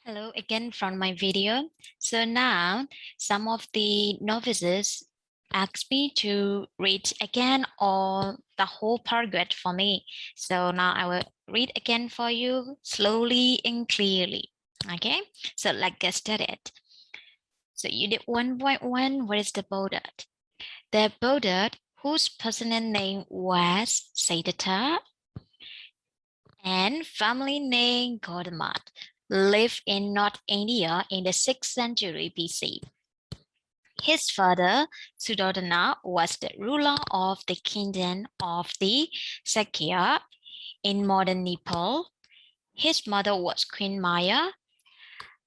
Hello again from my video. So now some of the novices asked me to read again all the whole paragraph for me. So now I will read again for you slowly and clearly. Okay, so let's get started. So unit 1.1, what is the Bodart? The Bodart, whose personal name was Siddhartha and family name Gautama, lived in North India in the 6th century BC. His father, Suddhodana, was the ruler of the kingdom of the Sakya in modern Nepal. His mother was Queen Maya.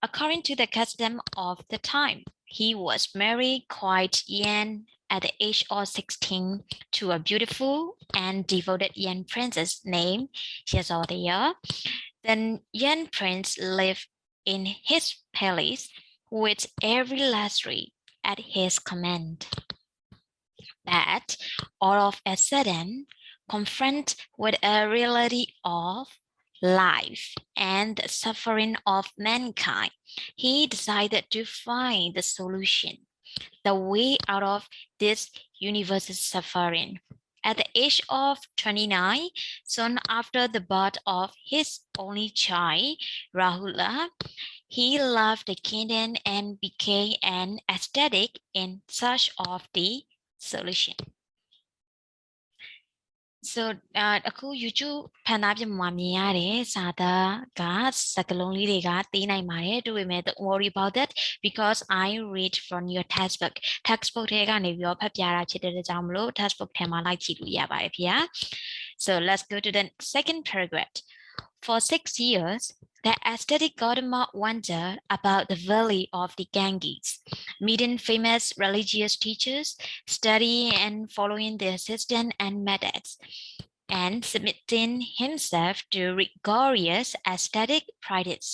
According to the custom of the time, he was married quite young at the age of 16 to a beautiful and devoted young princess named Yasodhya. The young prince lived in his palace with every luxury at his command. But all of a sudden, confronted with a reality of life and the suffering of mankind, he decided to find the solution, the way out of this universal suffering. At the age of 29, soon after the birth of his only child, Rahula, he left the kingdom and became an ascetic in search of the solution. So အခု YouTube ဖန်သားပြမှာမြင်ရတဲ့စာသားကစကားလုံးလေးတွေကသိနိုင်ပါတယ်တွေ့ပေမဲ့ don't worry about that because I read from your textbook ထဲကနေပြီးတော့ဖတ်ပြတာဖြစ်တဲ့ကြောင့်မလို့ textbook ထဲမှာလိုက်ကြည့်လို့ရပါတယ်ဖေ။ So let's go to the second paragraph. For 6 years, the ascetic Gautama wandered about the valley of the Ganges, meeting famous religious teachers, studying and following their system and methods, and submitting himself to rigorous ascetic practice.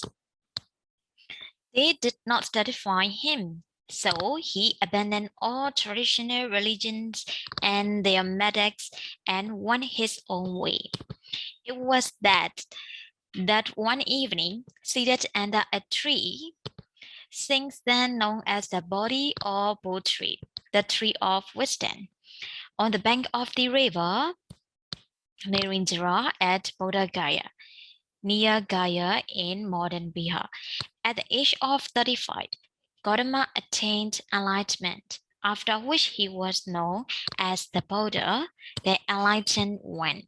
They did not satisfy him, so he abandoned all traditional religions and their methods and went his own way. It was that one evening, seated under a tree, since then known as the Bodhi or Bo tree, the tree of wisdom, on the bank of the river Nirindra at Bodha Gaya, near Gaya in modern Bihar. At the age of 35, Gautama attained enlightenment, after which he was known as the Buddha, the enlightened one.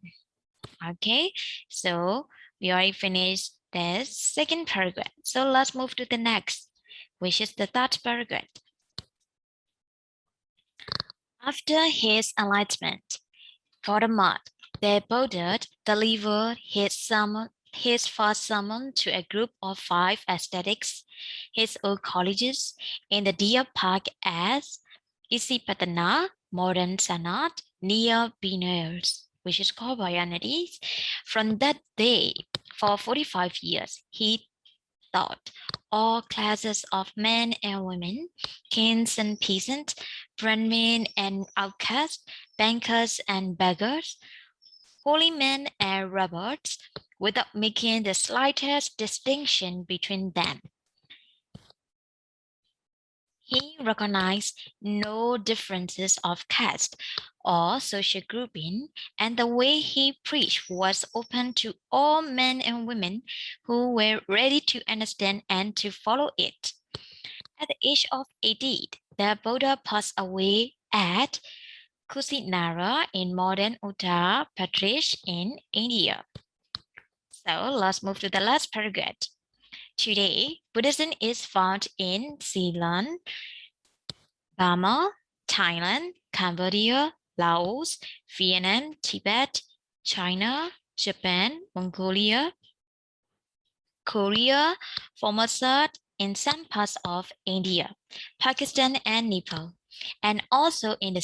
Okay, so we already finished the second paragraph. So let's move to the next, which is the third paragraph. After his enlightenment, Gautama, the Buddha, delivered his first sermon to a group of 5 ascetics, his old colleagues, in the deer park as Isipatana, modern Sanat, near Benares, which is called Bayanides. From that day, for 45 years, he taught all classes of men and women, kings and peasants, brahmin and outcasts, bankers and beggars, holy men and rebels, without making the slightest distinction between them. He recognized no differences of caste or social grouping, and the way he preached was open to all men and women who were ready to understand and to follow it. At the age of 80, the Buddha passed away at Kusinara in modern Uttar Pradesh in India. So let's move to the last paragraph. Today, Buddhism is found in Ceylon, Burma, Thailand, Cambodia, Laos, Vietnam, Tibet, China, Japan, Mongolia, Korea, Formosa, in some parts of India, Pakistan, and Nepal, and also in the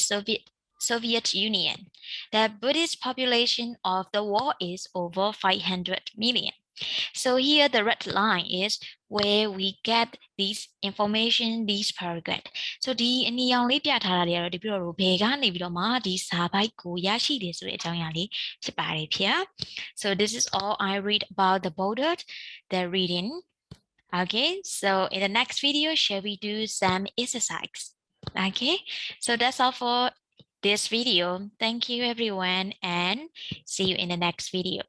Soviet Union. The Buddhist population of the world is over 500 million. So here the red line is where we get this information, this paragraph. So ဒီအနီရောင်လေးပြထားတာတွေကတော့ဒီပြီးတော့ဘယ်ကနေပြီးတော့မှဒီစာပိုက်ကိုရရှိတယ်ဆိုတဲ့အကြောင်းအရာလေးဖြစ်ပါတယ်ဖေ။ So this is all I read about the Buddha, the reading. Okay, so in the next video, shall we do some exercise? Okay, so that's all for this video. Thank you everyone and see you in the next video.